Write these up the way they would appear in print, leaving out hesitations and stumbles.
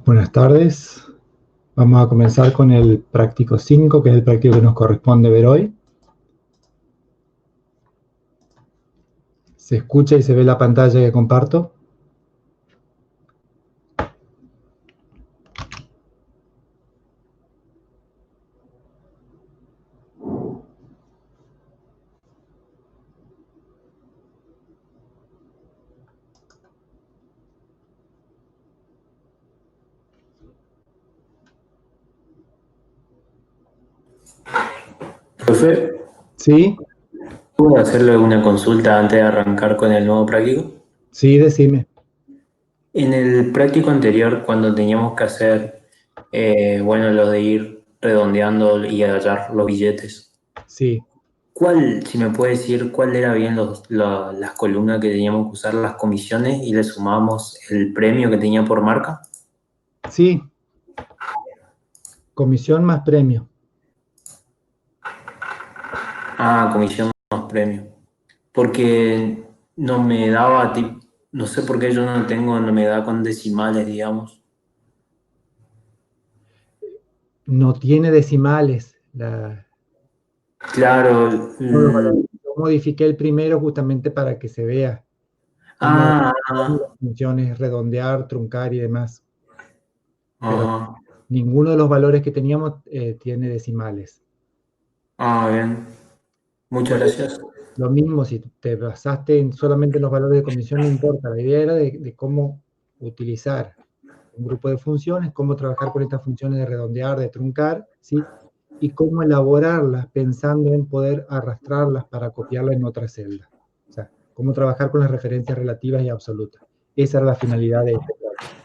Buenas tardes. Vamos a comenzar con el práctico 5, que es el práctico que nos corresponde ver hoy. ¿Se escucha y se ve la pantalla que comparto? Profe, ¿Sí? ¿puedo hacerle una consulta antes de arrancar con el nuevo práctico? Sí, decime. En el práctico anterior, cuando teníamos que hacer, bueno, lo de ir redondeando y agarrar los billetes, Sí. si me puede decir cuál era bien las columnas que teníamos que usar, las comisiones, y le sumamos el premio que tenía por marca? Sí. Comisión más premio. Ah, comisión más premio. Porque no me daba, no sé por qué yo no me da con decimales, digamos. No tiene decimales. Claro. Los valores. Yo modifiqué el primero justamente para que se vea cómo Ah, son las funciones redondear, truncar y demás. Pero ajá. ninguno de los valores que teníamos tiene decimales. Ah, bien. Muchas Por eso, gracias. lo mismo, si te basaste en solamente los valores de comisión, no importa. La idea era de cómo utilizar un grupo de funciones, cómo trabajar con estas funciones de redondear, de truncar, ¿sí? Y cómo elaborarlas pensando en poder arrastrarlas para copiarlas en otra celda. O sea, cómo trabajar con las referencias relativas y absolutas. Esa era la finalidad de este práctico.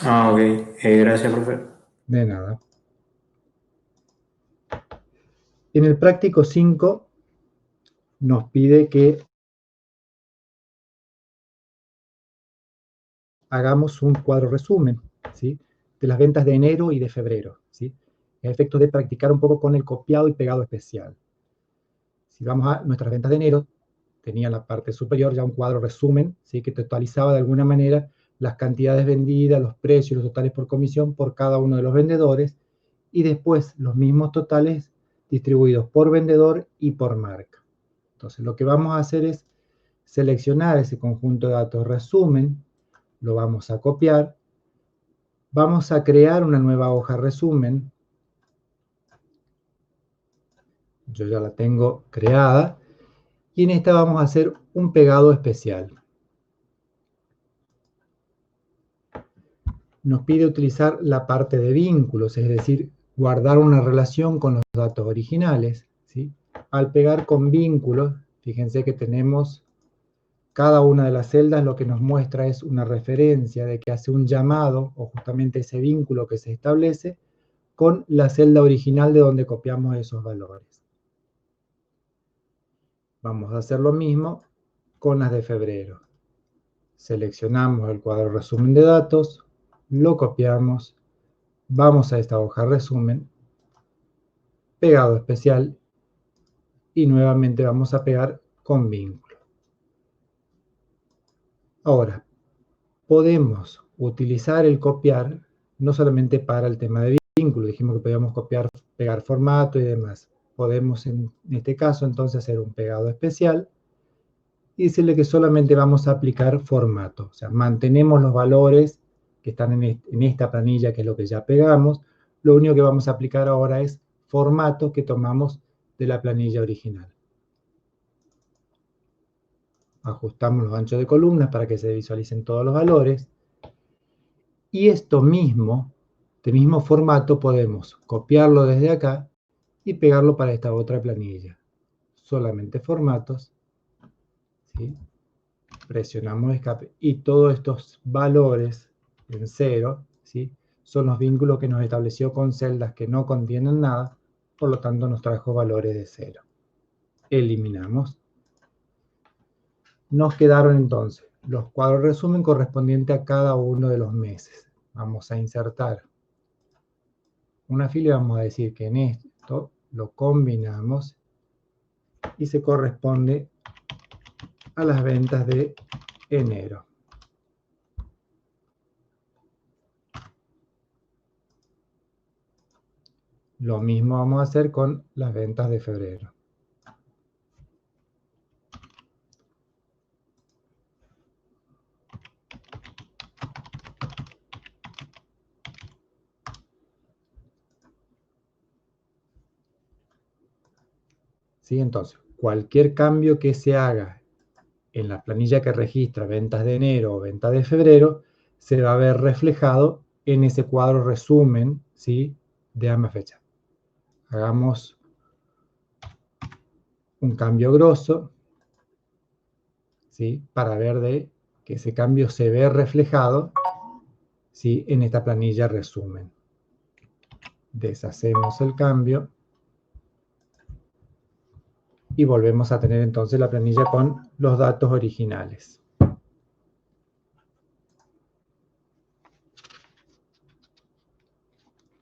Ah, ok. Gracias, profe. De nada. En el práctico 5 nos pide que hagamos un cuadro resumen, ¿sí? De las ventas de enero y de febrero, ¿sí? A efectos de practicar un poco con el copiado y pegado especial. Si vamos a nuestras ventas de enero, tenía en la parte superior ya un cuadro resumen, ¿sí? Que totalizaba de alguna manera las cantidades vendidas, los precios, los totales por comisión por cada uno de los vendedores, y después los mismos totales distribuidos por vendedor y por marca. Entonces lo que vamos a hacer es seleccionar ese conjunto de datos resumen, lo vamos a copiar. Vamos a crear una nueva hoja resumen. Yo ya la tengo creada. Y en esta vamos a hacer un pegado especial. Nos pide utilizar la parte de vínculos, es decir, guardar una relación con los datos originales, ¿sí? Al pegar con vínculos, fíjense que tenemos cada una de las celdas, lo que nos muestra es una referencia de que hace un llamado, o justamente ese vínculo que se establece, con la celda original de donde copiamos esos valores. Vamos a hacer lo mismo con las de febrero. Seleccionamos el cuadro resumen de datos, lo copiamos, vamos a esta hoja resumen, pegado especial, y nuevamente vamos a pegar con vínculo. Ahora, podemos utilizar el copiar no solamente para el tema de vínculo, dijimos que podíamos copiar, pegar formato y demás. Podemos en este caso entonces hacer un pegado especial y decirle que solamente vamos a aplicar formato. O sea, mantenemos los valores que están en esta planilla, que es lo que ya pegamos. Lo único que vamos a aplicar ahora es formato que tomamos de la planilla original. Ajustamos los anchos de columnas para que se visualicen todos los valores. Y esto mismo, este mismo formato, podemos copiarlo desde acá y pegarlo para esta otra planilla. Solamente formatos, ¿sí? Presionamos escape y todos estos valores en cero, ¿sí? Son los vínculos que nos estableció con celdas que no contienen nada, por lo tanto nos trajo valores de cero. Eliminamos. Nos quedaron entonces los cuadros resumen correspondientes a cada uno de los meses. Vamos a insertar una fila y vamos a decir que en esto lo combinamos y se corresponde a las ventas de enero. Lo mismo vamos a hacer con las ventas de febrero. ¿Sí? Entonces, cualquier cambio que se haga en la planilla que registra ventas de enero o ventas de febrero, se va a ver reflejado en ese cuadro resumen, ¿sí?, de ambas fechas. Hagamos un cambio grosso, ¿sí?, para ver que ese cambio se ve reflejado, ¿sí?, en esta planilla resumen. Deshacemos el cambio y volvemos a tener entonces la planilla con los datos originales.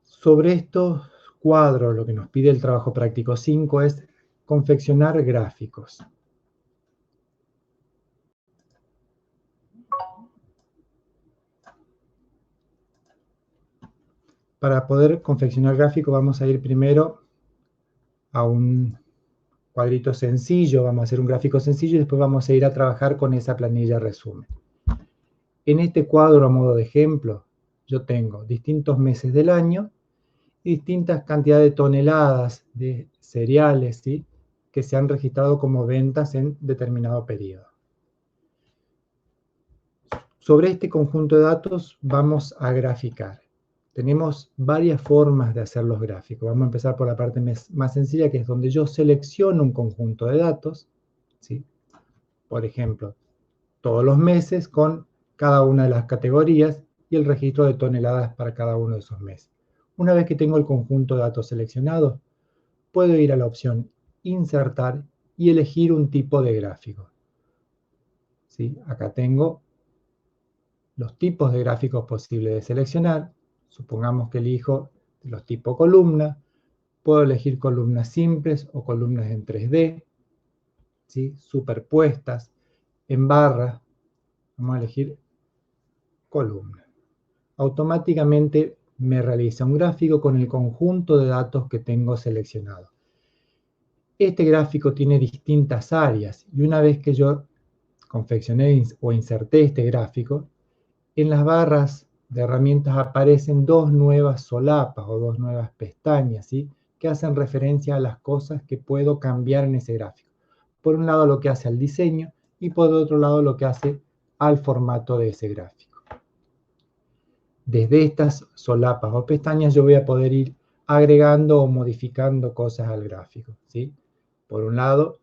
Sobre estos cuadros, lo que nos pide el trabajo práctico 5 es confeccionar gráficos. Para poder confeccionar gráficos vamos a ir primero a un cuadrito sencillo, vamos a hacer un gráfico sencillo y después vamos a ir a trabajar con esa planilla resumen. En este cuadro, a modo de ejemplo, yo tengo distintos meses del año y distintas cantidades de toneladas de cereales, ¿sí?, que se han registrado como ventas en determinado periodo. Sobre este conjunto de datos vamos a graficar. Tenemos varias formas de hacer los gráficos. Vamos a empezar por la parte más sencilla, que es donde yo selecciono un conjunto de datos, ¿sí? Por ejemplo, todos los meses con cada una de las categorías y el registro de toneladas para cada uno de esos meses. Una vez que tengo el conjunto de datos seleccionado, puedo ir a la opción Insertar y elegir un tipo de gráfico. ¿Sí? Acá tengo los tipos de gráficos posibles de seleccionar. Supongamos que elijo los tipos columna. Puedo elegir columnas simples o columnas en 3D, ¿sí?, superpuestas, en barra. Vamos a elegir columna. Automáticamente me realiza un gráfico con el conjunto de datos que tengo seleccionado. Este gráfico tiene distintas áreas y una vez que yo confeccioné o inserté este gráfico, en las barras de herramientas aparecen dos nuevas solapas o dos nuevas pestañas, ¿sí?, que hacen referencia a las cosas que puedo cambiar en ese gráfico. Por un lado lo que hace al diseño y por otro lado lo que hace al formato de ese gráfico. Desde estas solapas o pestañas yo voy a poder ir agregando o modificando cosas al gráfico, ¿sí? Por un lado,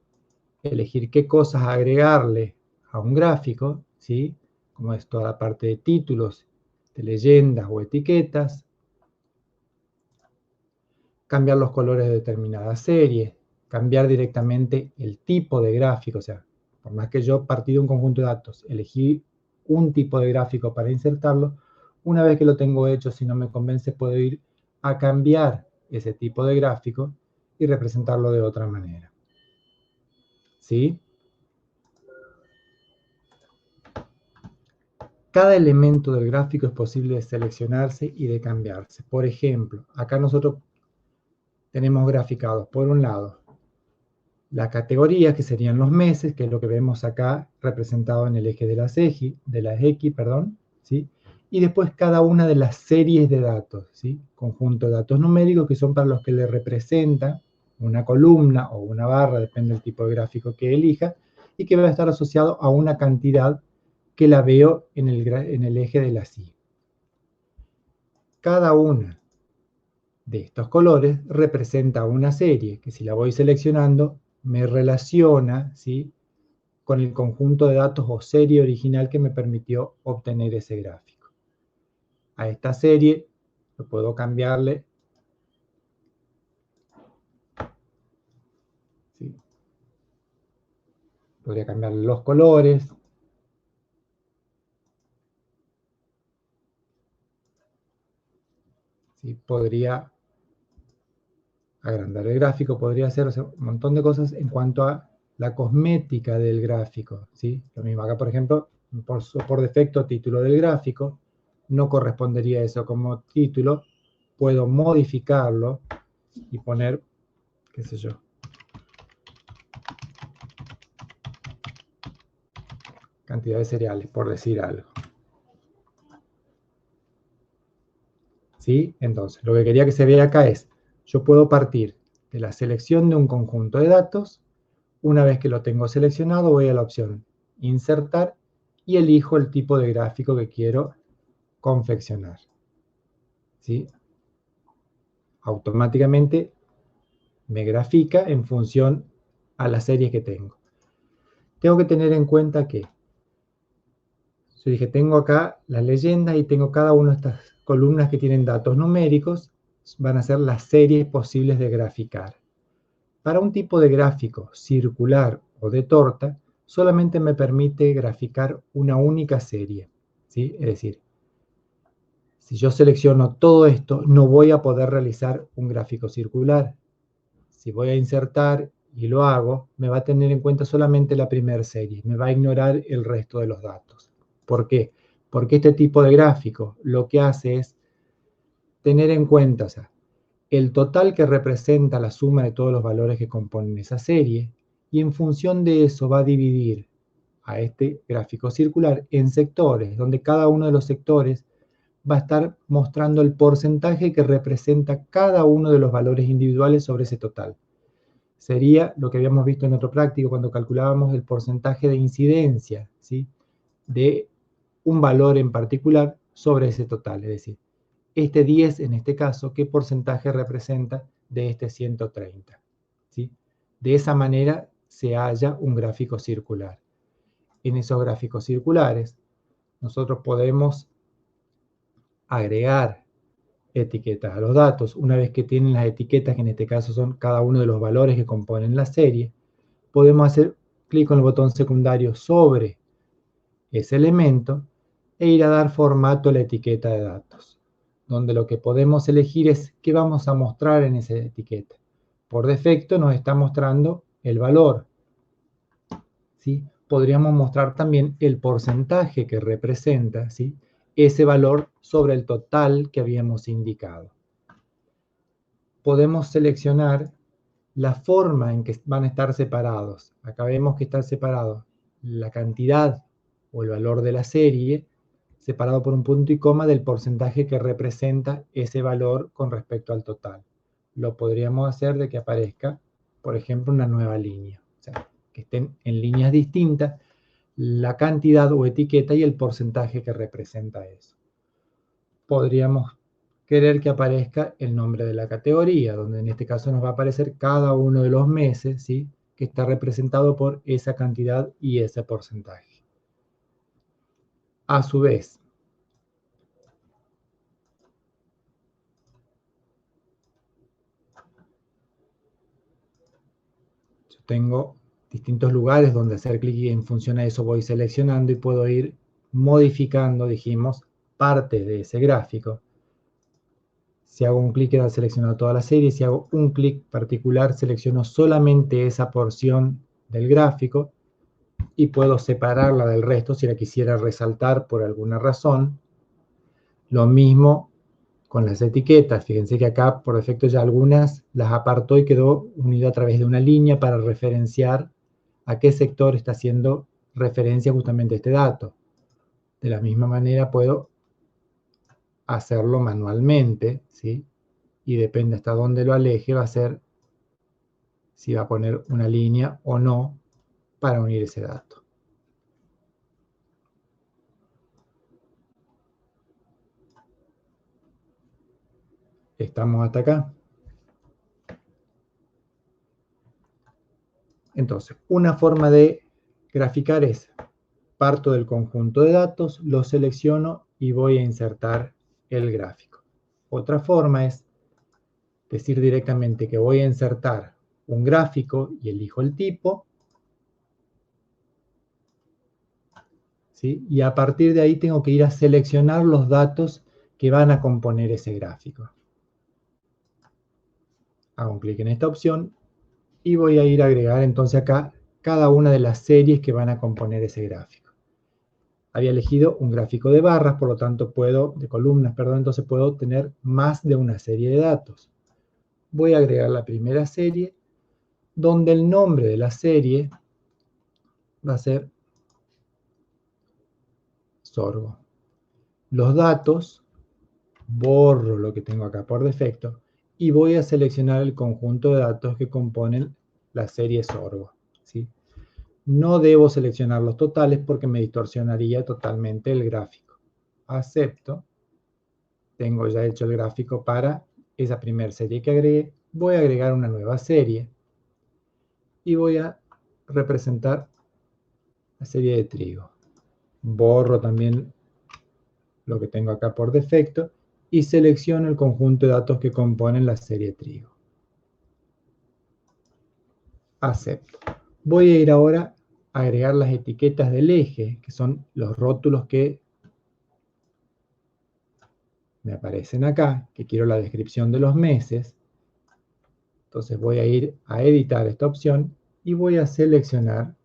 elegir qué cosas agregarle a un gráfico, ¿sí?, como es toda la parte de títulos, de leyendas o etiquetas, cambiar los colores de determinadas series, cambiar directamente el tipo de gráfico, o sea, por más que yo partí de un conjunto de datos, elegí un tipo de gráfico para insertarlo, una vez que lo tengo hecho, si no me convence, puedo ir a cambiar ese tipo de gráfico y representarlo de otra manera. ¿Sí? Cada elemento del gráfico es posible de seleccionarse y de cambiarse. Por ejemplo, acá nosotros tenemos graficados, por un lado, la categoría, que serían los meses, que es lo que vemos acá representado en el eje de las X, ¿sí? Y después cada una de las series de datos, ¿sí? Conjunto de datos numéricos que son para los que le representa una columna o una barra, depende del tipo de gráfico que elija, y que va a estar asociado a una cantidad que la veo en el eje de las Y. Cada una de estos colores representa una serie que, si la voy seleccionando, me relaciona, ¿sí?, con el conjunto de datos o serie original que me permitió obtener ese gráfico. A esta serie lo puedo cambiarle, ¿sí?, podría cambiarle los colores, ¿sí?, podría agrandar el gráfico, podría hacer, o sea, un montón de cosas en cuanto a la cosmética del gráfico, ¿sí? Lo mismo acá, por ejemplo, por defecto, título del gráfico, no correspondería eso como título, puedo modificarlo, y poner, qué sé yo, cantidad de cereales, por decir algo. ¿Sí? Entonces, lo que quería que se vea acá es, yo puedo partir de la selección de un conjunto de datos. Una vez que lo tengo seleccionado, voy a la opción Insertar y elijo el tipo de gráfico que quiero confeccionar. ¿Sí? Automáticamente me grafica en función a la serie que tengo. Tengo que tener en cuenta que, yo dije, tengo acá las leyendas y tengo cada una de estas columnas que tienen datos numéricos, van a ser las series posibles de graficar. Para un tipo de gráfico circular o de torta, solamente me permite graficar una única serie, ¿sí? Es decir, si yo selecciono todo esto, no voy a poder realizar un gráfico circular. Si voy a insertar y lo hago, me va a tener en cuenta solamente la primera serie, me va a ignorar el resto de los datos. ¿Por qué? Porque este tipo de gráfico lo que hace es tener en cuenta, o sea, el total que representa la suma de todos los valores que componen esa serie, y en función de eso va a dividir a este gráfico circular en sectores, donde cada uno de los sectores va a estar mostrando el porcentaje que representa cada uno de los valores individuales sobre ese total. Sería lo que habíamos visto en otro práctico cuando calculábamos el porcentaje de incidencia, ¿sí?, de un valor en particular sobre ese total. Es decir, este 10 en este caso, ¿qué porcentaje representa de este 130? ¿Sí? De esa manera se halla un gráfico circular. En esos gráficos circulares nosotros podemos agregar etiquetas a los datos. Una vez que tienen las etiquetas, que en este caso son cada uno de los valores que componen la serie, podemos hacer clic con el botón secundario sobre ese elemento e ir a dar formato a la etiqueta de datos, donde lo que podemos elegir es qué vamos a mostrar en esa etiqueta. Por defecto nos está mostrando el valor, ¿sí? Podríamos mostrar también el porcentaje que representa, ¿sí?, ese valor sobre el total que habíamos indicado. Podemos seleccionar la forma en que van a estar separados. Acá vemos que están separados la cantidad o el valor de la serie, separado por un punto y coma del porcentaje que representa ese valor con respecto al total. Lo podríamos hacer de que aparezca, por ejemplo, una nueva línea. O sea, que estén en líneas distintas la cantidad o etiqueta y el porcentaje que representa eso. Podríamos querer que aparezca el nombre de la categoría, donde en este caso nos va a aparecer cada uno de los meses, ¿sí?, que está representado por esa cantidad y ese porcentaje. A su vez, yo tengo distintos lugares donde hacer clic y en función a eso voy seleccionando y puedo ir modificando, dijimos, parte de ese gráfico. Si hago un clic queda seleccionado toda la serie, si hago un clic particular selecciono solamente esa porción del gráfico y puedo separarla del resto si la quisiera resaltar por alguna razón. Lo mismo con las etiquetas. Fíjense que acá por defecto ya algunas las apartó y quedó unido a través de una línea para referenciar a qué sector está haciendo referencia justamente este dato. De la misma manera puedo hacerlo manualmente, ¿sí? Y depende hasta dónde lo aleje, va a ser si va a poner una línea o no para unir ese dato. ¿Estamos hasta acá? Entonces, una forma de graficar es, parto del conjunto de datos, lo selecciono y voy a insertar el gráfico. Otra forma es decir directamente que voy a insertar un gráfico y elijo el tipo, ¿sí?, y a partir de ahí tengo que ir a seleccionar los datos que van a componer ese gráfico. Hago un clic en esta opción y voy a ir a agregar entonces acá cada una de las series que van a componer ese gráfico. Había elegido un gráfico de barras, por lo tanto de columnas, perdón, entonces puedo tener más de una serie de datos. voy a agregar la primera serie, donde el nombre de la serie va a ser sorgo. Los datos, borro lo que tengo acá por defecto y voy a seleccionar el conjunto de datos que componen la serie sorgo, ¿sí? No debo seleccionar los totales porque me distorsionaría totalmente el gráfico. Acepto. Tengo ya hecho el gráfico para esa primera serie que agregué. Voy a agregar una nueva serie y voy a representar la serie de trigo. Borro también lo que tengo acá por defecto y selecciono el conjunto de datos que componen la serie trigo. Acepto. Voy a ir ahora a agregar las etiquetas del eje, que son los rótulos que me aparecen acá, que quiero la descripción de los meses. Entonces voy a ir a editar esta opción y voy a seleccionar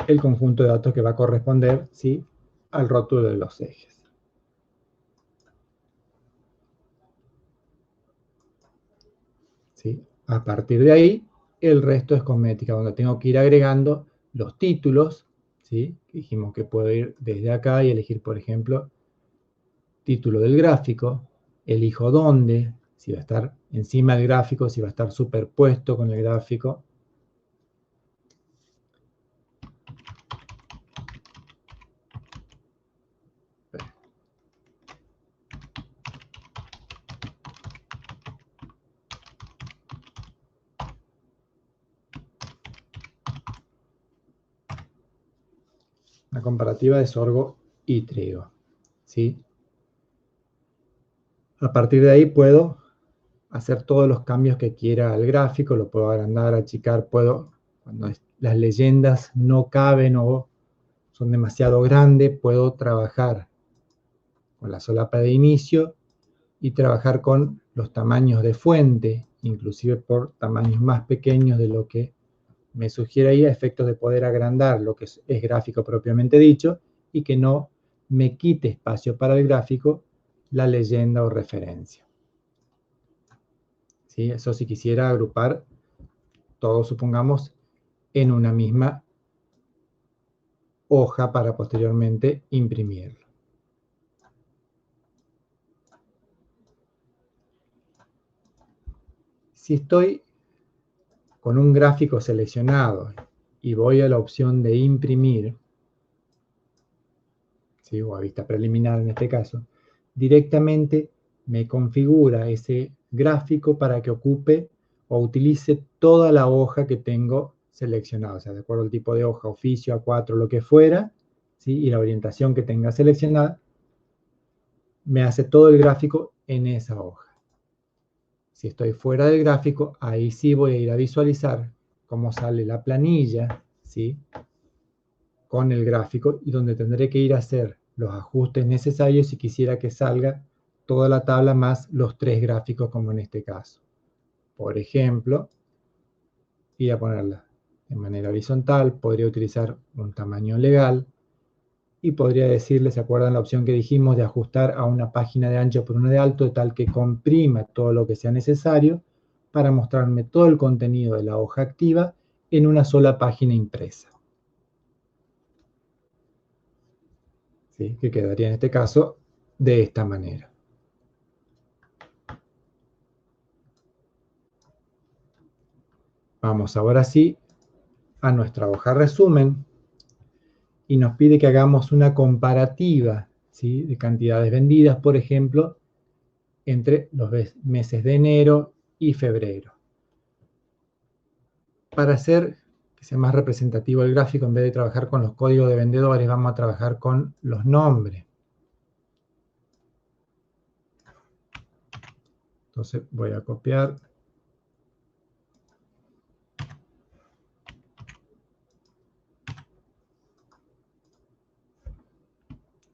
el conjunto de datos que va a corresponder, ¿sí?, al rótulo de los ejes. ¿Sí? A partir de ahí, el resto es cosmética, donde tengo que ir agregando los títulos, ¿sí? Dijimos que puedo ir desde acá y elegir, por ejemplo, título del gráfico, elijo dónde, si va a estar encima del gráfico, si va a estar superpuesto con el gráfico. Una comparativa de sorgo y trigo, ¿sí? A partir de ahí puedo hacer todos los cambios que quiera al gráfico, lo puedo agrandar, achicar, puedo, cuando las leyendas no caben o son demasiado grandes, puedo trabajar con la solapa de inicio y trabajar con los tamaños de fuente, inclusive por tamaños más pequeños de lo que me sugiere ahí, a efectos de poder agrandar lo que es gráfico propiamente dicho y que no me quite espacio para el gráfico la leyenda o referencia. ¿Sí? Eso si quisiera agrupar todo, supongamos, en una misma hoja para posteriormente imprimirlo. Si estoy con un gráfico seleccionado y voy a la opción de imprimir, ¿sí?, o a vista preliminar en este caso, directamente me configura ese gráfico para que ocupe o utilice toda la hoja que tengo seleccionada, o sea, de acuerdo al tipo de hoja, oficio, A4, lo que fuera, ¿sí?, y la orientación que tenga seleccionada, me hace todo el gráfico en esa hoja. Si estoy fuera del gráfico, ahí sí voy a ir a visualizar cómo sale la planilla, ¿sí?, con el gráfico, y donde tendré que ir a hacer los ajustes necesarios si quisiera que salga toda la tabla más los 3 gráficos, como en este caso. Por ejemplo, ir a ponerla de manera horizontal, podría utilizar un tamaño legal, y podría decirle, ¿se acuerdan la opción que dijimos de ajustar a una página de ancho por una de alto, de tal que comprima todo lo que sea necesario para mostrarme todo el contenido de la hoja activa en una sola página impresa? ¿Sí? Que quedaría en este caso de esta manera. Vamos ahora sí a nuestra hoja resumen y nos pide que hagamos una comparativa, ¿sí?, de cantidades vendidas, por ejemplo, entre los meses de enero y febrero. Para hacer que sea más representativo el gráfico, en vez de trabajar con los códigos de vendedores, vamos a trabajar con los nombres. Entonces voy a copiar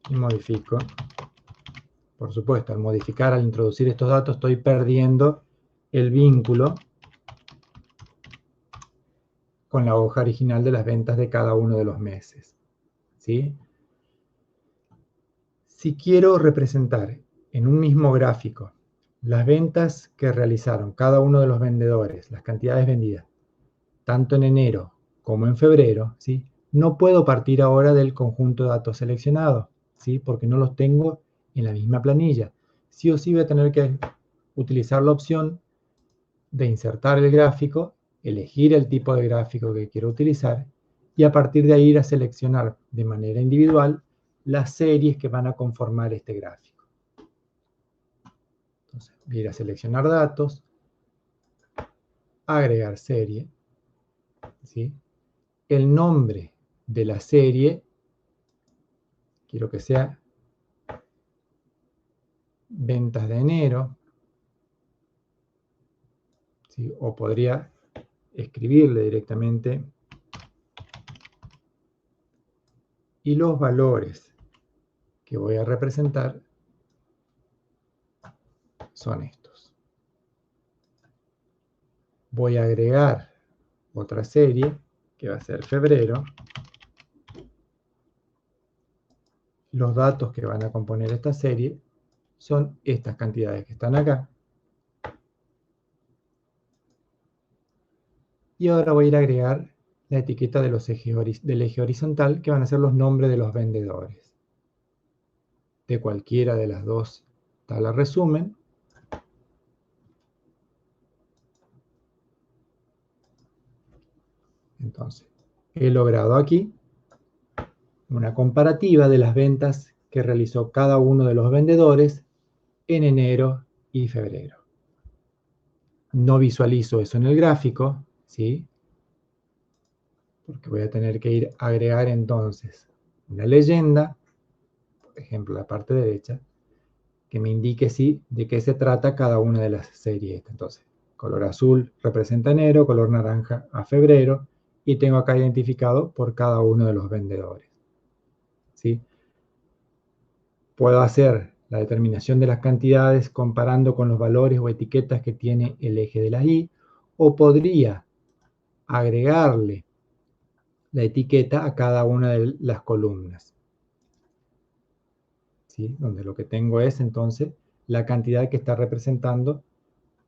y modifico. Por supuesto, al modificar, al introducir estos datos, estoy perdiendo el vínculo con la hoja original de las ventas de cada uno de los meses, ¿sí? Si quiero representar en un mismo gráfico las ventas que realizaron cada uno de los vendedores, las cantidades vendidas, tanto en enero como en febrero, ¿sí? No puedo partir ahora del conjunto de datos seleccionados, ¿sí? Porque no los tengo en la misma planilla. Sí o sí voy a tener que utilizar la opción de insertar el gráfico, elegir el tipo de gráfico que quiero utilizar y a partir de ahí ir a seleccionar de manera individual las series que van a conformar este gráfico. Entonces, voy a ir a seleccionar datos, agregar serie, ¿sí? El nombre de la serie, quiero que sea ventas de enero, ¿sí? O podría escribirle directamente y los valores que voy a representar son estos. Voy a agregar otra serie que va a ser febrero. Los datos que van a componer esta serie son estas cantidades que están acá. Y ahora voy a ir a agregar la etiqueta de del eje horizontal, que van a ser los nombres de los vendedores. De cualquiera de las dos tablas resumen. Entonces, he logrado aquí una comparativa de las ventas que realizó cada uno de los vendedores en enero y febrero. No visualizo eso en el gráfico, ¿sí? Porque voy a tener que ir a agregar entonces una leyenda, por ejemplo la parte derecha, que me indique de qué se trata cada una de las series. Entonces, color azul representa enero, color naranja a febrero, y tengo acá identificado por cada uno de los vendedores, ¿sí? Puedo hacer la determinación de las cantidades comparando con los valores o etiquetas que tiene el eje de las Y, o podría agregarle la etiqueta a cada una de las columnas, ¿sí? Donde lo que tengo es entonces la cantidad que está representando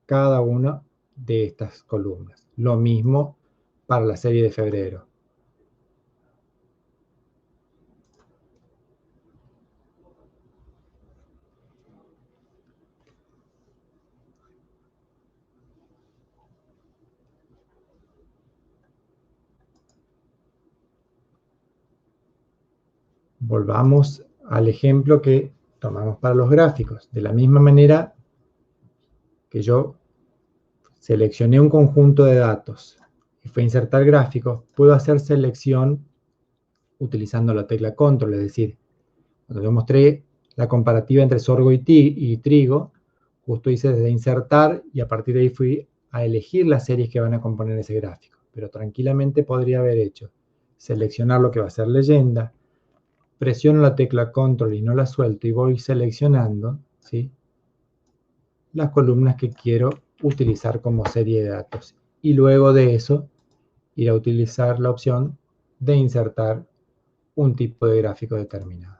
cada una de estas columnas. Lo mismo para la serie de febrero. Volvamos al ejemplo que tomamos para los gráficos. De la misma manera que yo seleccioné un conjunto de datos y fue a insertar gráficos, puedo hacer selección utilizando la tecla control, es decir, cuando yo mostré la comparativa entre sorgo y trigo, justo hice desde insertar y a partir de ahí fui a elegir las series que van a componer ese gráfico. Pero tranquilamente podría haber hecho seleccionar lo que va a ser leyenda, presiono la tecla control y no la suelto y voy seleccionando, ¿sí?, las columnas que quiero utilizar como serie de datos. Y luego de eso, ir a utilizar la opción de insertar un tipo de gráfico determinado.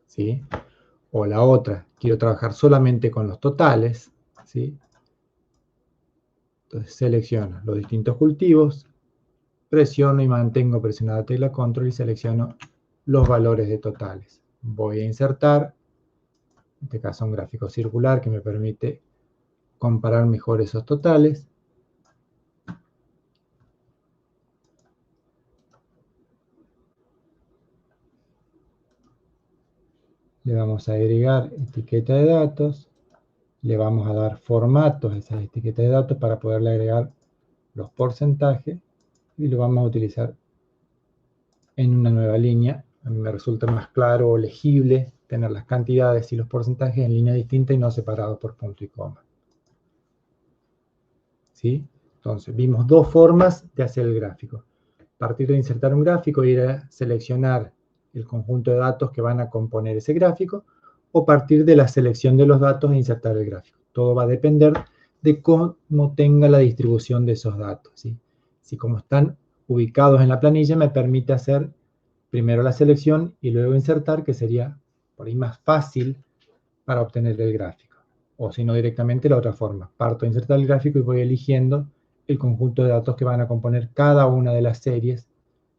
¿Sí? O la otra, quiero trabajar solamente con los totales, ¿sí? Entonces selecciono los distintos cultivos, presiono y mantengo presionada la tecla control y selecciono los valores de totales. Voy a insertar, en este caso un gráfico circular que me permite comparar mejor esos totales. Le vamos a agregar etiqueta de datos, le vamos a dar formatos a esas etiquetas de datos para poderle agregar los porcentajes y lo vamos a utilizar en una nueva línea. A mí me resulta más claro o legible tener las cantidades y los porcentajes en línea distinta y no separados por punto y coma. ¿Sí? Entonces, vimos dos formas de hacer el gráfico. Partir de insertar un gráfico, ir a seleccionar el conjunto de datos que van a componer ese gráfico, o partir de la selección de los datos e insertar el gráfico. Todo va a depender de cómo tenga la distribución de esos datos, ¿sí? Si como están ubicados en la planilla me permite hacer primero la selección y luego insertar, que sería por ahí más fácil para obtener el gráfico. O si no, directamente la otra forma. Parto de insertar el gráfico y voy eligiendo el conjunto de datos que van a componer cada una de las series,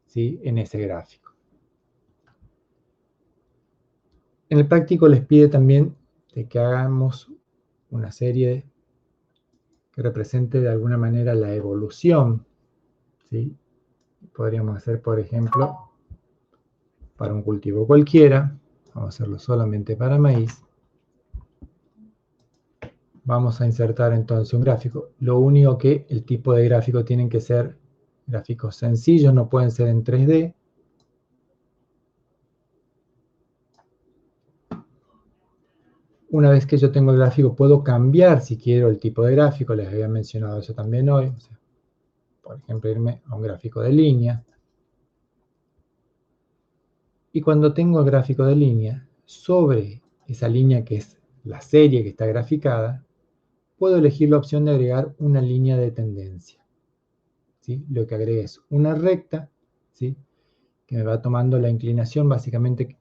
¿sí?, en ese gráfico. En el práctico les pide también de que hagamos una serie que represente de alguna manera la evolución, ¿sí? Podríamos hacer, por ejemplo, para un cultivo cualquiera, vamos a hacerlo solamente para maíz. Vamos a insertar entonces un gráfico. Lo único que el tipo de gráfico tienen que ser gráficos sencillos, no pueden ser en 3D. Una vez que yo tengo el gráfico, puedo cambiar si quiero el tipo de gráfico. Les había mencionado eso también hoy. O sea, por ejemplo, irme a un gráfico de línea. Y cuando tengo el gráfico de línea, sobre esa línea que es la serie que está graficada, puedo elegir la opción de agregar una línea de tendencia, ¿sí? Lo que agregue es una recta, ¿sí?, que me va tomando la inclinación básicamente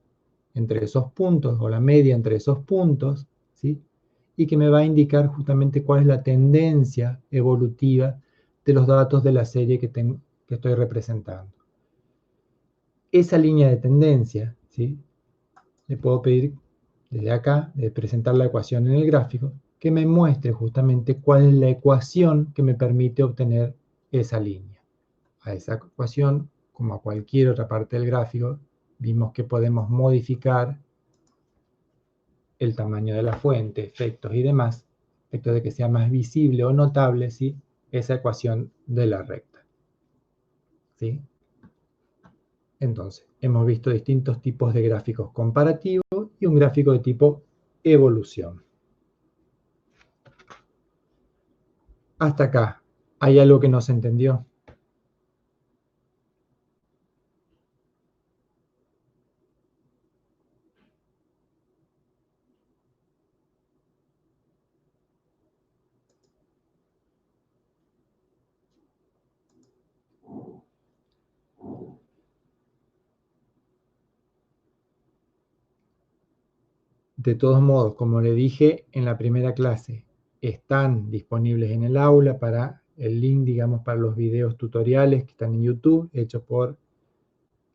entre esos puntos, o la media entre esos puntos, ¿sí?, y que me va a indicar justamente cuál es la tendencia evolutiva de los datos de la serie que estoy representando. Esa línea de tendencia, ¿sí?, le puedo pedir desde acá, de presentar la ecuación en el gráfico, que me muestre justamente cuál es la ecuación que me permite obtener esa línea. A esa ecuación, como a cualquier otra parte del gráfico, vimos que podemos modificar el tamaño de la fuente, efectos y demás, efectos de que sea más visible o notable, ¿sí?, esa ecuación de la recta, ¿sí? Entonces, hemos visto distintos tipos de gráficos comparativos y un gráfico de tipo evolución. Hasta acá, ¿hay algo que no se entendió? De todos modos, como le dije en la primera clase, están disponibles en el aula para el link, digamos, para los videos tutoriales que están en YouTube, hechos por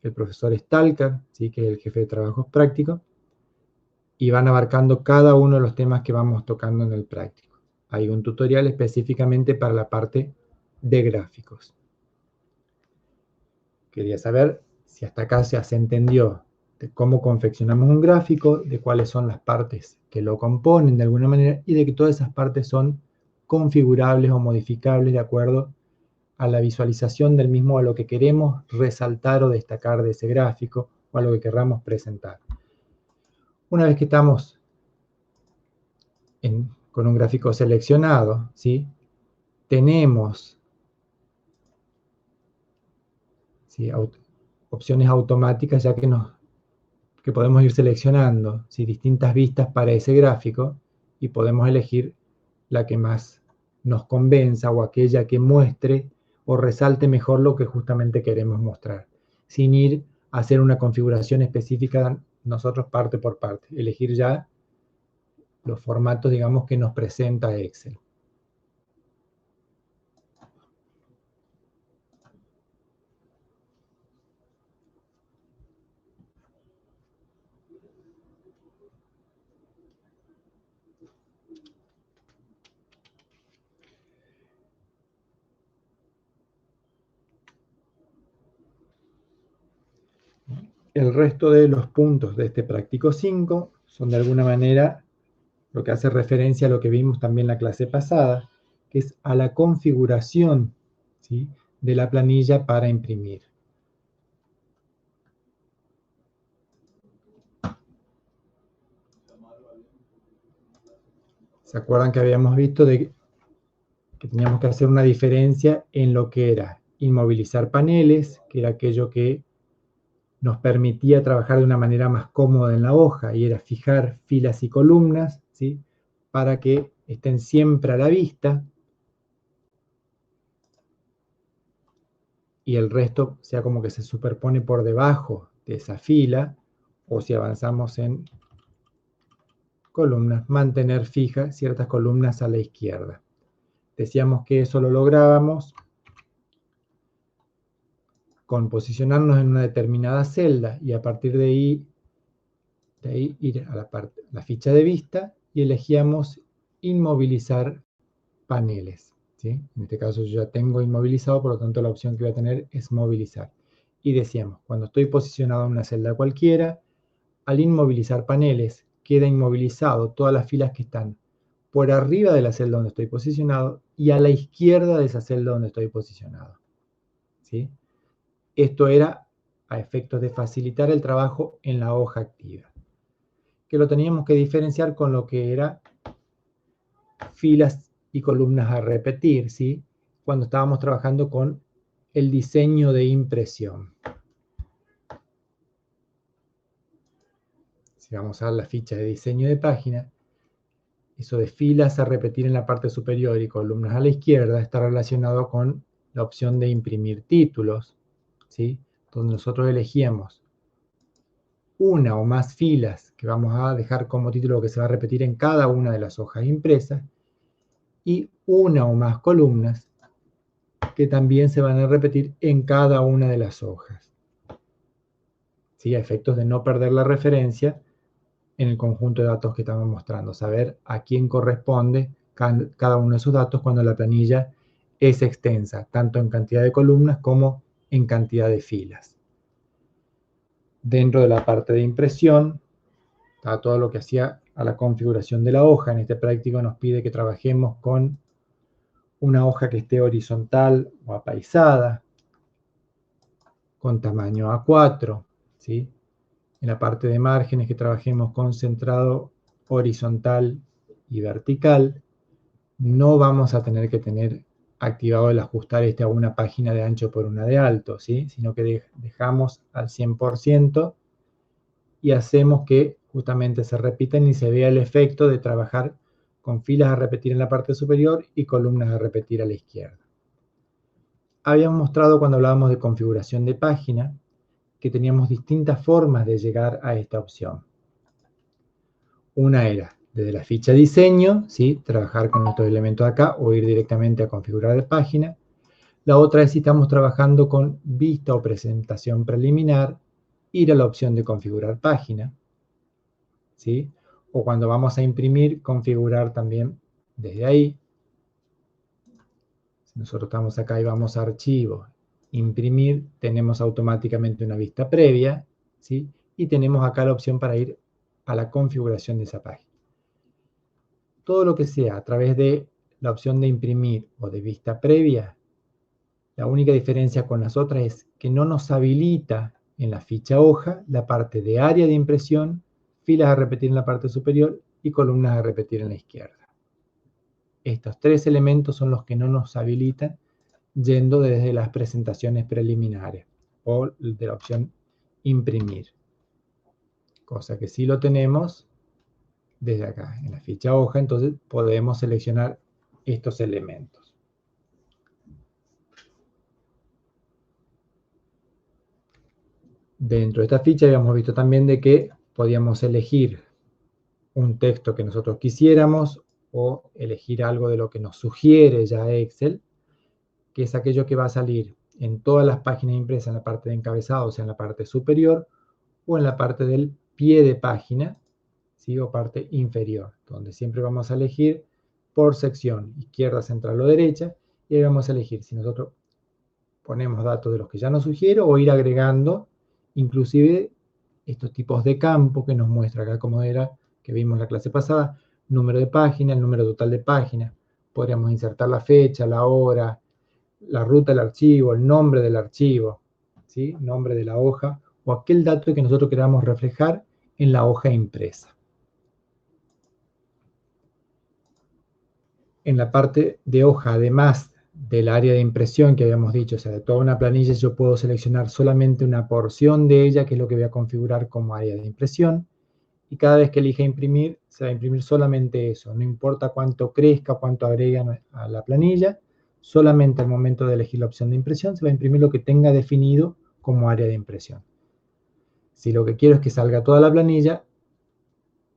el profesor Stalker, ¿sí?, que es el jefe de trabajos prácticos, y van abarcando cada uno de los temas que vamos tocando en el práctico. Hay un tutorial específicamente para la parte de gráficos. Quería saber si hasta acá se entendió de cómo confeccionamos un gráfico, de cuáles son las partes que lo componen de alguna manera y de que todas esas partes son configurables o modificables de acuerdo a la visualización del mismo, a lo que queremos resaltar o destacar de ese gráfico o a lo que querramos presentar. Una vez que estamos con un gráfico seleccionado, ¿sí?, tenemos, ¿sí?, opciones automáticas ya que podemos ir seleccionando, ¿sí?, distintas vistas para ese gráfico y podemos elegir la que más nos convenza o aquella que muestre o resalte mejor lo que justamente queremos mostrar, sin ir a hacer una configuración específica nosotros parte por parte, elegir ya los formatos, digamos, que nos presenta Excel. El resto de los puntos de este práctico 5 son de alguna manera lo que hace referencia a lo que vimos también en la clase pasada, que es a la configuración, ¿sí?, de la planilla para imprimir. ¿Se acuerdan que habíamos visto que teníamos que hacer una diferencia en lo que era inmovilizar paneles, que era aquello que nos permitía trabajar de una manera más cómoda en la hoja, y era fijar filas y columnas, ¿sí?, para que estén siempre a la vista, y el resto sea como que se superpone por debajo de esa fila, o si avanzamos en columnas, mantener fijas ciertas columnas a la izquierda. Decíamos que eso lo lográbamos con posicionarnos en una determinada celda y a partir de ahí ir a la ficha de vista y elegíamos inmovilizar paneles, ¿sí? En este caso yo ya tengo inmovilizado, por lo tanto la opción que voy a tener es movilizar. Y decíamos, cuando estoy posicionado en una celda cualquiera, al inmovilizar paneles, queda inmovilizado todas las filas que están por arriba de la celda donde estoy posicionado y a la izquierda de esa celda donde estoy posicionado, ¿sí? Esto era a efectos de facilitar el trabajo en la hoja activa, que lo teníamos que diferenciar con lo que era filas y columnas a repetir, ¿sí? Cuando estábamos trabajando con el diseño de impresión. Si vamos a la ficha de diseño de página, eso de filas a repetir en la parte superior y columnas a la izquierda está relacionado con la opción de imprimir títulos, ¿sí? Donde nosotros elegíamos una o más filas que vamos a dejar como título que se va a repetir en cada una de las hojas impresas y una o más columnas que también se van a repetir en cada una de las hojas, ¿sí? A efectos de no perder la referencia en el conjunto de datos que estamos mostrando, saber a quién corresponde cada uno de esos datos cuando la planilla es extensa, tanto en cantidad de columnas como en cantidad de filas. Dentro de la parte de impresión, está todo lo que hacía a la configuración de la hoja. En este práctico nos pide que trabajemos con una hoja que esté horizontal o apaisada, con tamaño A4, ¿sí? En la parte de márgenes que trabajemos con centrado horizontal y vertical. No vamos a tener que tener activado el ajustar a una página de ancho por una de alto, ¿sí? Sino que dejamos al 100% y hacemos que justamente se repitan y se vea el efecto de trabajar con filas a repetir en la parte superior y columnas a repetir a la izquierda. Habíamos mostrado cuando hablábamos de configuración de página que teníamos distintas formas de llegar a esta opción. Una era desde la ficha diseño, ¿sí? Trabajar con estos elementos acá o ir directamente a configurar la página. La otra es si estamos trabajando con vista o presentación preliminar, ir a la opción de configurar página, ¿sí? O cuando vamos a imprimir, configurar también desde ahí. Si nosotros estamos acá y vamos a archivo, imprimir, tenemos automáticamente una vista previa, ¿sí? Y tenemos acá la opción para ir a la configuración de esa página. Todo lo que sea a través de la opción de imprimir o de vista previa, la única diferencia con las otras es que no nos habilita en la ficha hoja la parte de área de impresión, filas a repetir en la parte superior y columnas a repetir en la izquierda. Estos tres elementos son los que no nos habilitan yendo desde las presentaciones preliminares o de la opción imprimir. Cosa que sí lo tenemos desde acá, en la ficha hoja, entonces podemos seleccionar estos elementos. Dentro de esta ficha habíamos visto también de que podíamos elegir un texto que nosotros quisiéramos o elegir algo de lo que nos sugiere ya Excel, que es aquello que va a salir en todas las páginas impresas en la parte de encabezado, o sea, en la parte superior o en la parte del pie de página, ¿sí? O parte inferior, donde siempre vamos a elegir por sección, izquierda, central o derecha, y ahí vamos a elegir si nosotros ponemos datos de los que ya nos sugiere o ir agregando inclusive estos tipos de campo que nos muestra acá como era, que vimos en la clase pasada, número de página, el número total de páginas. Podríamos insertar la fecha, la hora, la ruta del archivo, el nombre del archivo, ¿sí? Nombre de la hoja, o aquel dato que nosotros queramos reflejar en la hoja impresa. En la parte de hoja, además del área de impresión que habíamos dicho, o sea, de toda una planilla, yo puedo seleccionar solamente una porción de ella, que es lo que voy a configurar como área de impresión, y cada vez que elija imprimir, se va a imprimir solamente eso, no importa cuánto crezca, cuánto agregan a la planilla, solamente al momento de elegir la opción de impresión, se va a imprimir lo que tenga definido como área de impresión. Si lo que quiero es que salga toda la planilla,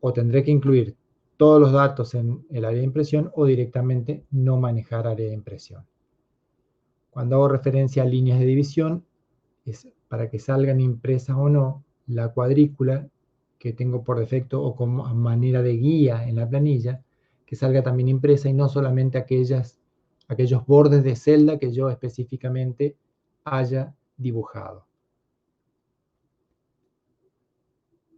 o tendré que incluir todos los datos en el área de impresión o directamente no manejar área de impresión. Cuando hago referencia a líneas de división, es para que salgan impresas o no la cuadrícula que tengo por defecto o como manera de guía en la planilla, que salga también impresa y no solamente aquellos bordes de celda que yo específicamente haya dibujado.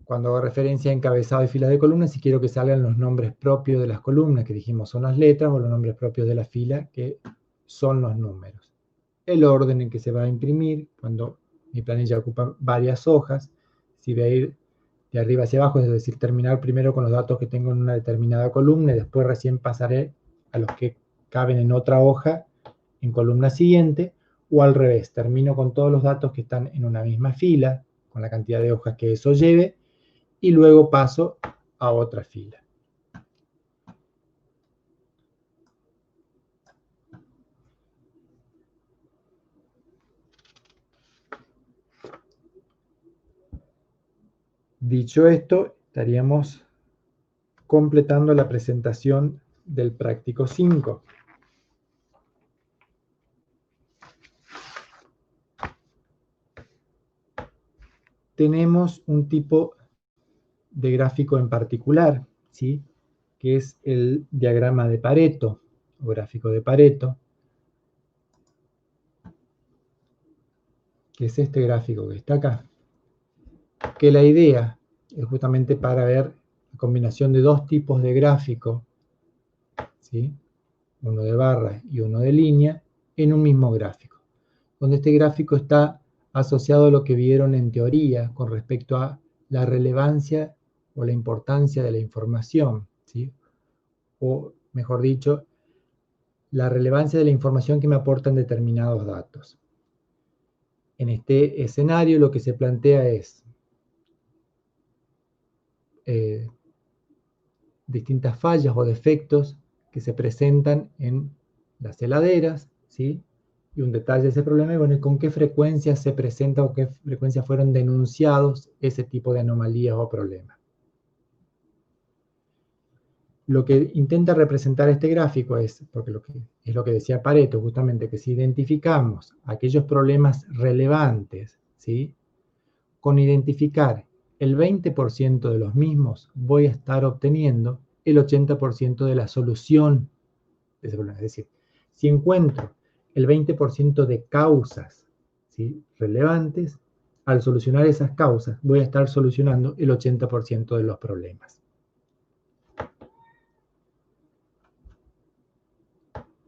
Cuando hago referencia a encabezado y filas de columnas, si quiero que salgan los nombres propios de las columnas, que dijimos son las letras, o los nombres propios de la fila, que son los números. El orden en que se va a imprimir, cuando mi planilla ocupa varias hojas, si voy a ir de arriba hacia abajo, es decir, terminar primero con los datos que tengo en una determinada columna y después recién pasaré a los que caben en otra hoja en columna siguiente, o al revés, termino con todos los datos que están en una misma fila, con la cantidad de hojas que eso lleve, y luego paso a otra fila. Dicho esto, estaríamos completando la presentación del práctico 5. Tenemos un tipo de gráfico en particular, ¿sí? Que es el diagrama de Pareto, o gráfico de Pareto, que es este gráfico que está acá. Que la idea es justamente para ver la combinación de dos tipos de gráfico, ¿sí? Uno de barra y uno de línea, en un mismo gráfico, donde este gráfico está asociado a lo que vieron en teoría con respecto a la relevancia o la importancia de la información, ¿sí? O, mejor dicho, la relevancia de la información que me aportan determinados datos. En este escenario lo que se plantea es distintas fallas o defectos que se presentan en las heladeras, ¿sí? Y un detalle de ese problema es, bueno, con qué frecuencia se presenta o qué frecuencia fueron denunciados ese tipo de anomalías o problemas. Lo que intenta representar este gráfico es, porque es lo que decía Pareto, justamente, que si identificamos aquellos problemas relevantes, ¿sí? Con identificar el 20% de los mismos, voy a estar obteniendo el 80% de la solución de ese problema. Es decir, si encuentro el 20% de causas, ¿sí? Relevantes, al solucionar esas causas, voy a estar solucionando el 80% de los problemas.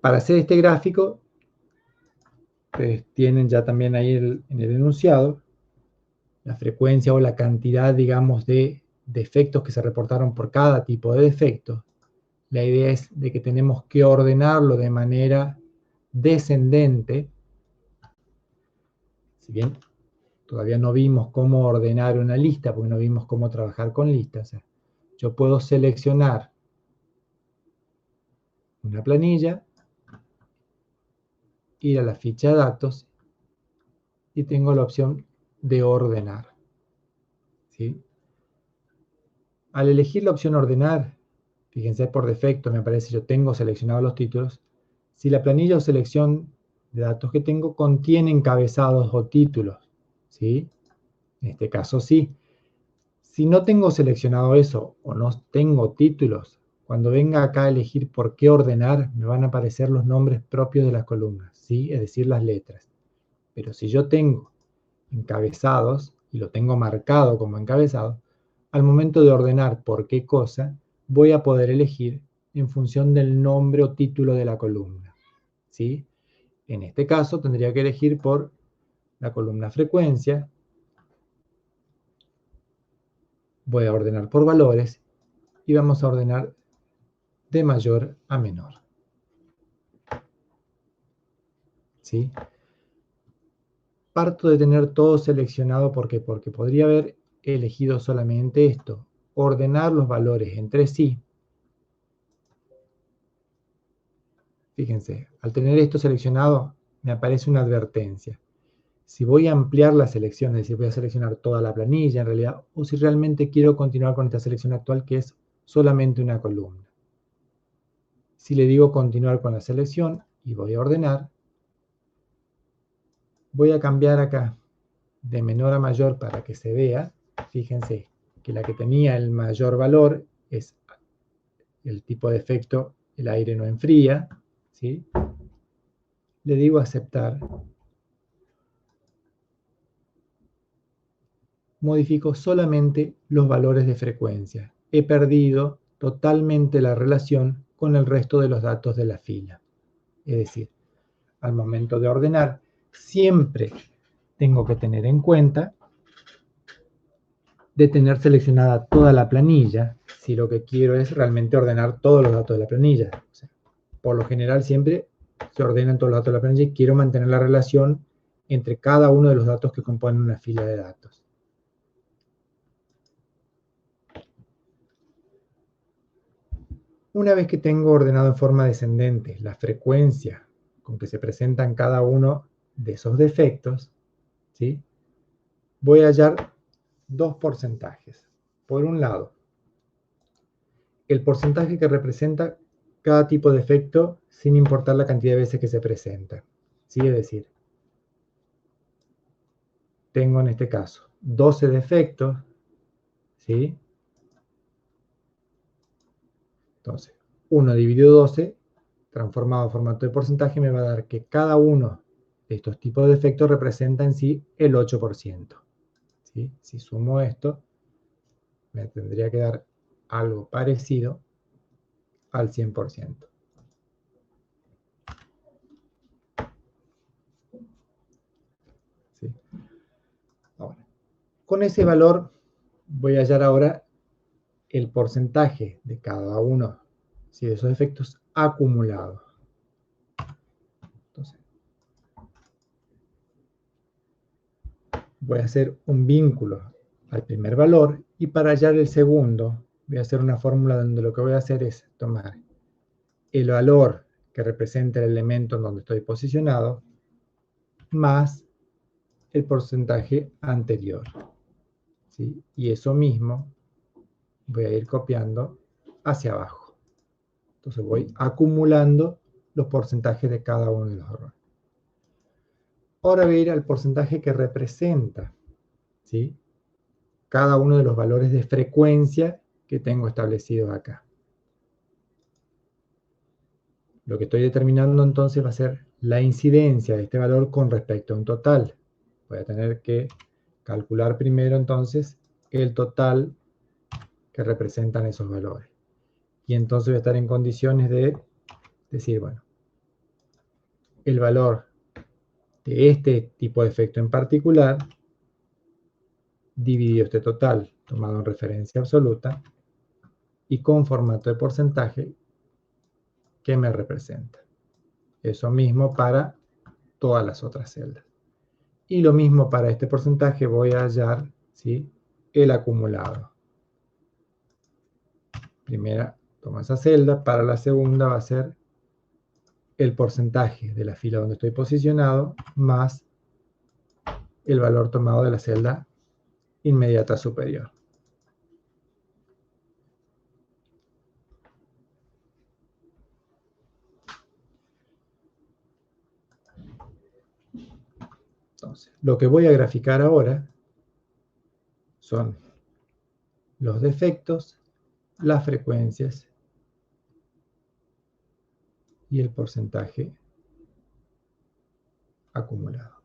Para hacer este gráfico, ustedes tienen ya también ahí en el enunciado la frecuencia o la cantidad, digamos, de defectos que se reportaron por cada tipo de defecto. La idea es de que tenemos que ordenarlo de manera descendente. Si bien todavía no vimos cómo ordenar una lista, porque no vimos cómo trabajar con listas, o sea, yo puedo seleccionar una planilla, ir a la ficha de datos y tengo la opción de ordenar, ¿sí? Al elegir la opción ordenar, fíjense, por defecto me aparece yo tengo seleccionados los títulos. Si la planilla o selección de datos que tengo contiene encabezados o títulos, ¿sí? En este caso sí. Si no tengo seleccionado eso o no tengo títulos, cuando venga acá a elegir por qué ordenar, me van a aparecer los nombres propios de las columnas, ¿sí? Es decir, las letras. Pero si yo tengo encabezados y lo tengo marcado como encabezado, al momento de ordenar por qué cosa, voy a poder elegir en función del nombre o título de la columna, ¿sí? En este caso tendría que elegir por la columna frecuencia. Voy a ordenar por valores y vamos a ordenar de mayor a menor, ¿sí? Parto de tener todo seleccionado porque podría haber elegido solamente esto, ordenar los valores entre sí. Fíjense, al tener esto seleccionado me aparece una advertencia. Si voy a ampliar la selección, es decir, voy a seleccionar toda la planilla en realidad, o si realmente quiero continuar con esta selección actual que es solamente una columna. Si le digo continuar con la selección y voy a ordenar, voy a cambiar acá de menor a mayor para que se vea. Fíjense que la que tenía el mayor valor es el tipo de efecto, el aire no enfría, ¿sí? Le digo aceptar. Modifico solamente los valores de frecuencia. He perdido totalmente la relación con el resto de los datos de la fila. Es decir, al momento de ordenar, siempre tengo que tener en cuenta de tener seleccionada toda la planilla, si lo que quiero es realmente ordenar todos los datos de la planilla. O sea, por lo general siempre se ordenan todos los datos de la planilla y quiero mantener la relación entre cada uno de los datos que componen una fila de datos. Una vez que tengo ordenado en forma descendente la frecuencia con que se presentan cada uno de esos defectos, ¿sí? Voy a hallar dos porcentajes. Por un lado, el porcentaje que representa cada tipo de defecto sin importar la cantidad de veces que se presenta. ¿Sí? Es decir, tengo en este caso 12 defectos, ¿sí? Entonces, 1 dividido 12, transformado en formato de porcentaje, me va a dar que cada uno de estos tipos de defectos representa en sí el 8%. ¿Sí? Si sumo esto, me tendría que dar algo parecido al 100%. ¿Sí? Ahora, con ese valor voy a hallar ahora el porcentaje de cada uno, ¿sí?, de esos efectos acumulados. Entonces, voy a hacer un vínculo al primer valor y para hallar el segundo voy a hacer una fórmula donde lo que voy a hacer es tomar el valor que representa el elemento en donde estoy posicionado más el porcentaje anterior, ¿sí? Y eso mismo voy a ir copiando hacia abajo. Entonces voy acumulando los porcentajes de cada uno de los errores. Ahora voy a ir al porcentaje que representa, ¿sí?, cada uno de los valores de frecuencia que tengo establecidos acá. Lo que estoy determinando entonces va a ser la incidencia de este valor con respecto a un total. Voy a tener que calcular primero entonces el total que representan esos valores. Y entonces voy a estar en condiciones de decir, bueno, el valor de este tipo de efecto en particular, dividido este total, tomado en referencia absoluta, y con formato de porcentaje, que me representa. Eso mismo para todas las otras celdas. Y lo mismo para este porcentaje voy a hallar, ¿sí?, el acumulado. Primera tomo esa celda, para la segunda va a ser el porcentaje de la fila donde estoy posicionado más el valor tomado de la celda inmediata superior. Entonces, lo que voy a graficar ahora son los defectos, las frecuencias y el porcentaje acumulado.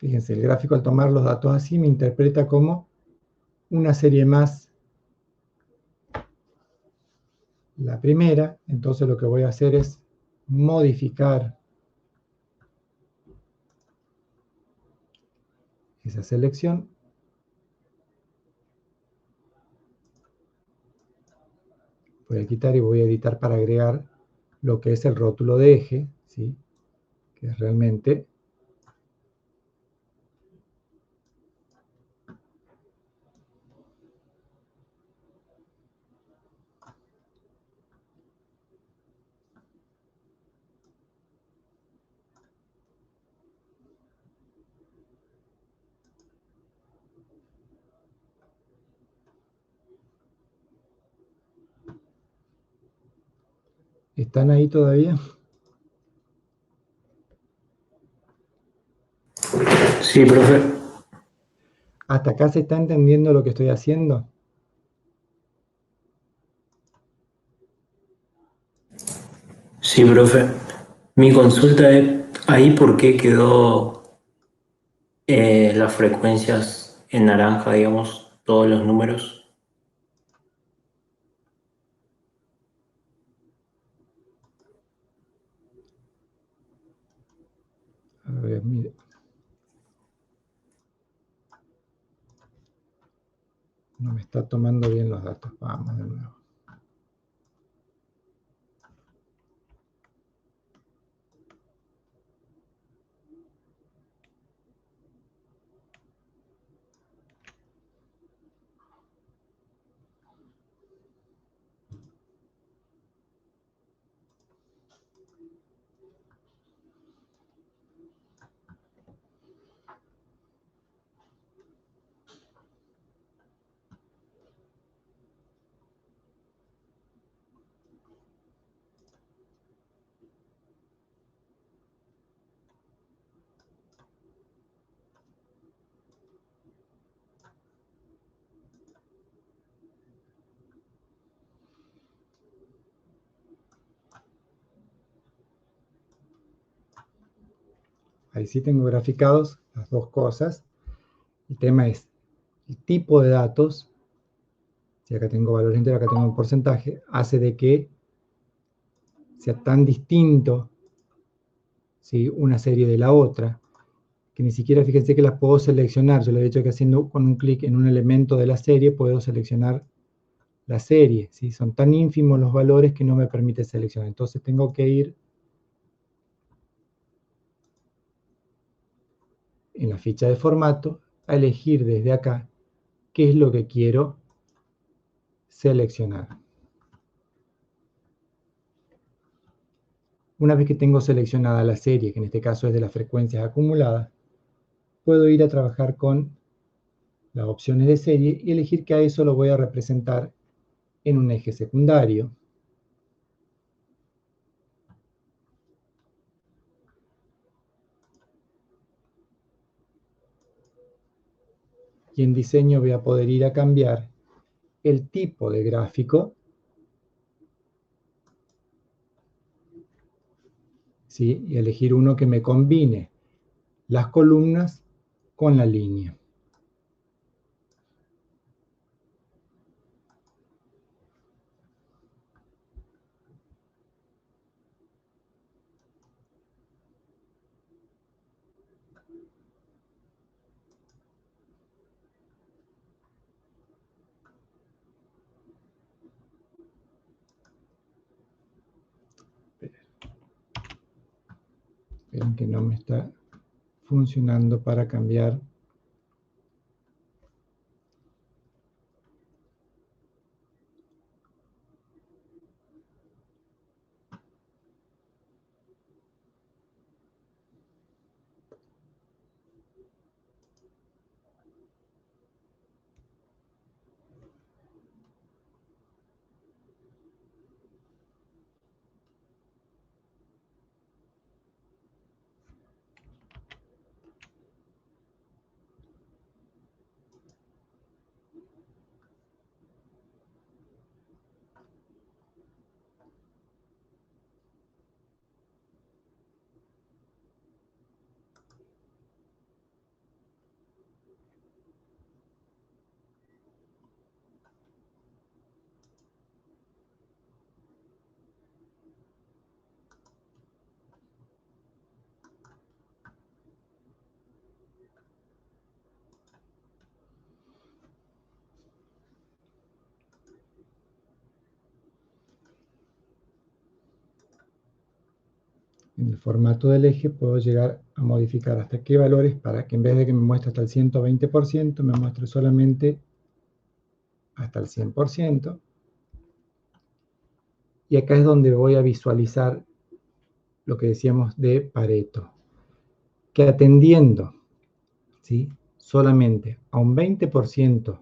Fíjense, el gráfico al tomar los datos así me interpreta como una serie más la primera. Entonces lo que voy a hacer es modificar esa selección Voy a quitar y voy a editar para agregar lo que es el rótulo de eje, ¿sí? Que es realmente ¿están ahí todavía? Sí, profe. ¿Hasta acá se está entendiendo lo que estoy haciendo? Sí, profe. Mi consulta es ahí por qué quedó las frecuencias en naranja, digamos, todos los números. A ver, mire. No me está tomando bien los datos. Vamos de nuevo. Ahí sí tengo graficados las dos cosas. El tema es el tipo de datos. Si acá tengo valores enteros, acá tengo un porcentaje, hace de que sea tan distinto, ¿sí?, una serie de la otra, que ni siquiera, fíjense que las puedo seleccionar. Yo le he dicho que haciendo con un clic en un elemento de la serie puedo seleccionar la serie, ¿sí? Son tan ínfimos los valores que no me permite seleccionar. Entonces tengo que ir en la ficha de formato a elegir desde acá qué es lo que quiero seleccionar. Una vez que tengo seleccionada la serie, que en este caso es de las frecuencias acumuladas, puedo ir a trabajar con las opciones de serie y elegir que a eso lo voy a representar en un eje secundario. Y en diseño voy a poder ir a cambiar el tipo de gráfico, ¿sí?, y elegir uno que me combine las columnas con la línea. Esperen que no me está funcionando para cambiar. en el formato del eje puedo llegar a modificar hasta qué valores para que en vez de que me muestre hasta el 120%, me muestre solamente hasta el 100%. Y acá es donde voy a visualizar lo que decíamos de Pareto, que atendiendo, ¿sí?, solamente a un 20%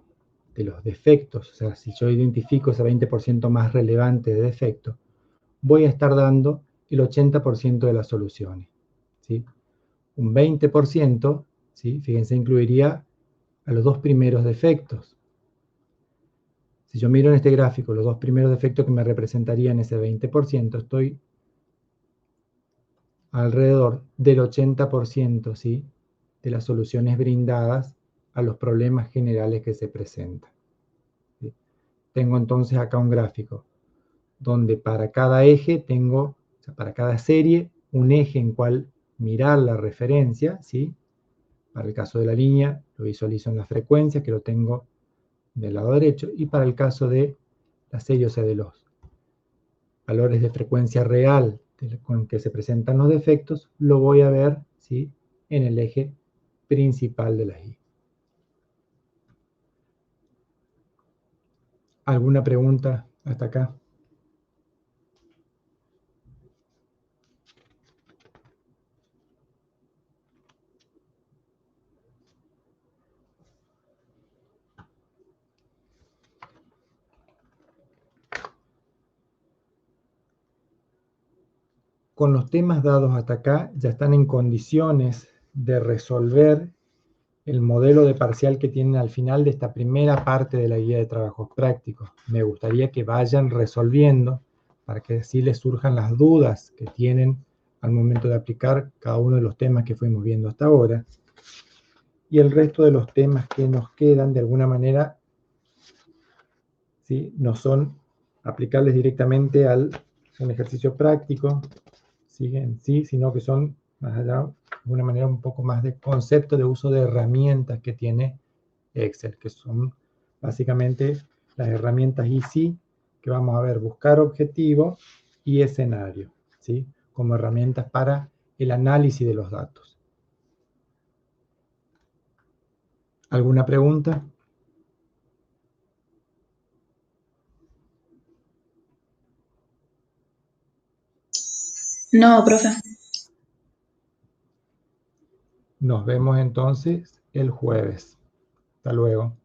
de los defectos, o sea, si yo identifico ese 20% más relevante de defectos, voy a estar dando el 80% de las soluciones, ¿sí? Un 20%, ¿sí?, fíjense, incluiría a los dos primeros defectos. Si yo miro en este gráfico los dos primeros defectos que me representarían ese 20%, estoy alrededor del 80%, ¿sí?, de las soluciones brindadas a los problemas generales que se presentan, ¿sí? Tengo entonces acá un gráfico donde para cada eje tengo, o sea, para cada serie, un eje en cual mirar la referencia, ¿sí? Para el caso de la línea, lo visualizo en la frecuencia, que lo tengo del lado derecho, y para el caso de la serie, o sea, de los valores de frecuencia real con que se presentan los defectos, lo voy a ver, ¿sí?, en el eje principal de la I. ¿Alguna pregunta hasta acá? Con los temas dados hasta acá, ya están en condiciones de resolver el modelo de parcial que tienen al final de esta primera parte de la guía de trabajos prácticos. Me gustaría que vayan resolviendo para que así les surjan las dudas que tienen al momento de aplicar cada uno de los temas que fuimos viendo hasta ahora. Y el resto de los temas que nos quedan, de alguna manera, ¿sí?, no son aplicables directamente a un ejercicio práctico, ¿sí?, en sí, sino que son, más allá, de alguna manera, un poco más de concepto de uso de herramientas que tiene Excel, que son básicamente las herramientas easy que vamos a ver: buscar objetivo y escenario, ¿sí?, como herramientas para el análisis de los datos. ¿Alguna pregunta? No, profe. Nos vemos entonces el jueves. Hasta luego.